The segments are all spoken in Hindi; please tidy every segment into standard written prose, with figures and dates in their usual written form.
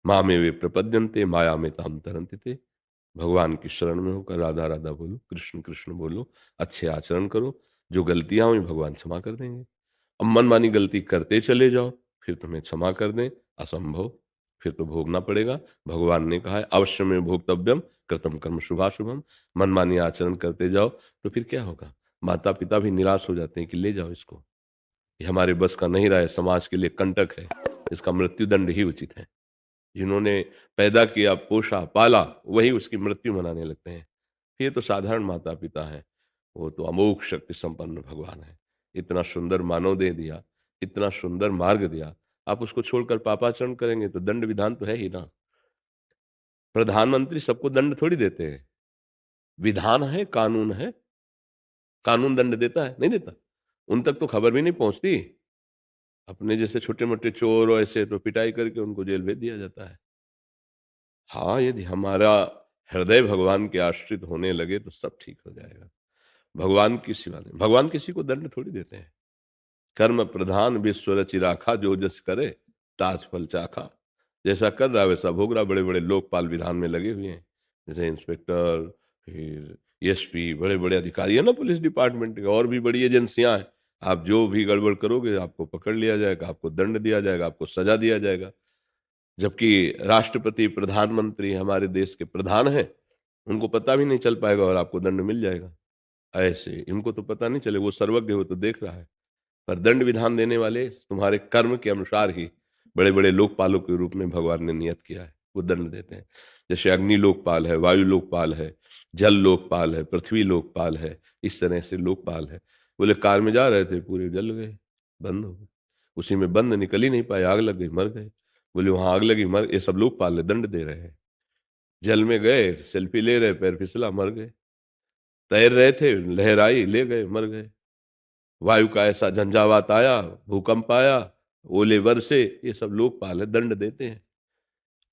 माँ में वे प्रपद्यन्ते माया में ताम तरन्ति ते। भगवान की शरण में होकर राधा राधा बोलो, कृष्ण कृष्ण बोलो, अच्छे आचरण करो, जो गलतियां हुई भगवान क्षमा कर देंगे। अब मनमानी गलती करते चले जाओ, फिर तुम्हें क्षमा कर दें, असंभव, फिर तो भोगना पड़ेगा। भगवान ने कहा है अवश्य में भोक्तव्यम कृतम कर्म शुभाशुभम। मनमानी आचरण करते जाओ तो फिर क्या होगा? माता पिता भी निराश हो जाते हैं कि ले जाओ इसको, ये हमारे बस का नहीं रहा है, समाज के लिए कंटक है, इसका मृत्युदंड ही उचित है। जिन्होंने पैदा किया, पोषा, पाला, वही उसकी मृत्यु मनाने लगते हैं। ये तो साधारण माता पिता हैं, वो तो अमोघ शक्ति संपन्न भगवान है। इतना सुंदर मानव दे दिया, इतना सुंदर मार्ग दिया, आप उसको छोड़कर पापाचरण करेंगे तो दंड विधान तो है ही ना। प्रधानमंत्री सबको दंड थोड़ी देते हैं, विधान है, कानून है। कानून दंड देता है? नहीं देता। उन तक तो खबर भी नहीं पहुंचती। अपने जैसे छोटे-मोटे चोर और ऐसे तो पिटाई करके उनको जेल भेज दिया जाता है। हाँ, यदि हमारा हृदय भगवान के आश्रित होने लगे तो सब ठीक हो जाएगा। भगवान की सिवा नहीं, भगवान किसी को दंड थोड़ी देते हैं। कर्म प्रधान विश्व रचि राखा, जो जस करे ताज फल चाखा। जैसा कर रहा है वैसा भोग रहा। बड़े-बड़े लोकपाल विधान में लगे हुए हैं। जैसे इंस्पेक्टर, फिर एसपी, बड़े-बड़े अधिकारी हैं ना पुलिस डिपार्टमेंट के, और भी बड़ी एजेंसियाँ हैं। आप जो भी गड़बड़ करोगे आपको पकड़ लिया जाएगा, आपको दंड दिया जाएगा, आपको सज़ा दिया जाएगा। जबकि राष्ट्रपति, प्रधानमंत्री हमारे देश के प्रधान हैं, उनको पता भी नहीं चल पाएगा और आपको दंड मिल जाएगा। ऐसे इनको तो पता नहीं चले, वो सर्वज्ञ, वो तो देख रहा है। पर दंड विधान देने वाले तुम्हारे कर्म के अनुसार ही बड़े-बड़े लोकपालों के रूप में भगवान ने नियत किया है, वो दंड देते हैं। जैसे अग्नि लोकपाल है, वायु लोकपाल है, जल लोकपाल है, पृथ्वी लोकपाल है, इस तरह से लोकपाल है। बोले कार में जा रहे थे, पूरे जल गए, बंद हो गए। उसी में बंद निकल ही नहीं पाए, आग लग गई, मर गए। बोले वहाँ आग लगी, मर, ये सब लोकपाल है, दंड दे रहे हैं। जल में गए, सेल्फी ले रहे, पैर फिसला, मर गए। तैर रहे थे, लहर आई, ले गए, मर गए। वायु का ऐसा झंझावात आया, भूकंप आया, ओले बरसे, ये सब लोकपाल है, दंड देते हैं।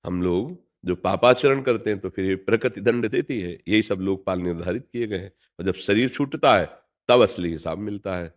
हम लोग जो पापाचरण करते हैं तो फिर ये प्रकृति दंड देती है। यही सब लोकपाल निर्धारित किए गए हैं। और जब शरीर छूटता है तब असली हिसाब मिलता है।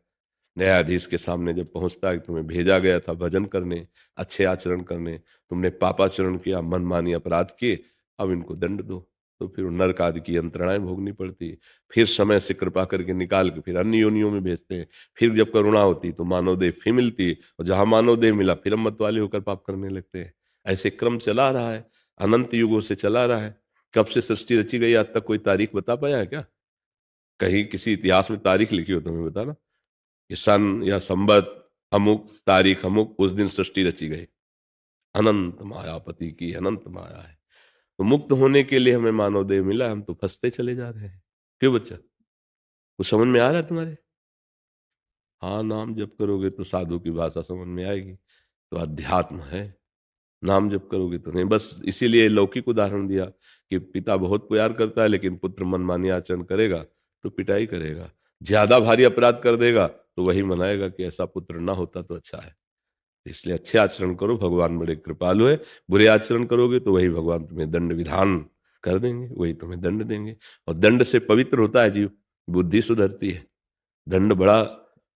न्यायाधीश के सामने जब पहुंचता है कि तुम्हें भेजा गया था भजन करने, अच्छे आचरण करने, तुमने पापाचरण किया, मनमानी अपराध किए, अब इनको दंड दो। तो फिर नरक आदि की यंत्रणाएं भोगनी पड़ती है। फिर समय से कृपा करके निकाल के फिर अन्य योनियों में भेजते हैं। फिर जब करुणा होती तो मानव देह फिर मिलती है, और जहां मानव देह मिला फिर हम मत वाले होकर पाप करने लगते हैं। ऐसे क्रम चला रहा है, अनंत युगों से चला रहा है। कब से सृष्टि रची गई आज तक कोई तारीख बता पाया है क्या? कहीं किसी इतिहास में तारीख लिखी हो तो हमें बताना कि सन या संवत अमुक तारीख अमुक उस दिन सृष्टि रची गई। अनंत मायापति की अनंत माया है। तो मुक्त होने के लिए हमें मानव देह मिला, हम तो फंसते चले जा रहे हैं। क्यों बच्चा? कुछ समझ में आ रहा है तुम्हारे? हाँ, नाम जप करोगे तो साधु की भाषा समझ में आएगी, तो अध्यात्म है। नाम जप करोगे तो नहीं। बस इसीलिए लौकिक उदाहरण दिया कि पिता बहुत प्यार करता है लेकिन पुत्र मनमानी आचरण करेगा तो पिटाई करेगा। ज्यादा भारी अपराध कर देगा तो वही मनाएगा कि ऐसा पुत्र ना होता तो अच्छा है। इसलिए अच्छे आचरण करो, भगवान बड़े कृपालु है। बुरे आचरण करोगे तो वही भगवान तुम्हें दंड विधान कर देंगे, वही तुम्हें दंड देंगे। और दंड से पवित्र होता है जीव, बुद्धि सुधरती है। दंड बड़ा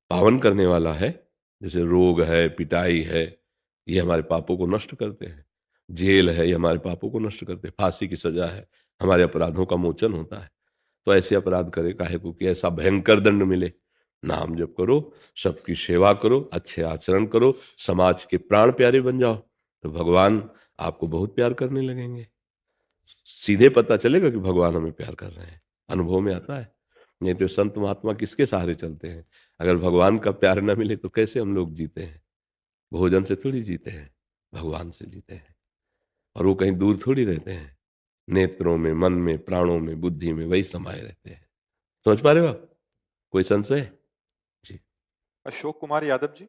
पावन करने वाला है। जैसे रोग है, पिटाई है, ये हमारे पापों को नष्ट करते हैं। जेल है, ये हमारे पापों को नष्ट करते हैं। फांसी की सजा है, हमारे अपराधों का मोचन होता है। तो ऐसे अपराध करे काहे को कि ऐसा भयंकर दंड मिले। नाम जप करो, सबकी सेवा करो, अच्छे आचरण करो, समाज के प्राण प्यारे बन जाओ, तो भगवान आपको बहुत प्यार करने लगेंगे। सीधे पता चलेगा कि भगवान हमें प्यार कर रहे हैं, अनुभव में आता है। नहीं तो संत महात्मा किसके सहारे चलते हैं? अगर भगवान का प्यार न मिले तो कैसे हम लोग जीते हैं? भोजन से थोड़ी जीते हैं, भगवान से जीते हैं। और वो कहीं दूर थोड़ी रहते हैं, नेत्रों में, मन में, प्राणों में, बुद्धि में वही समाये रहते हैं। समझ पा रहे हो आप? कोई संशय? जी। अशोक कुमार यादव जी।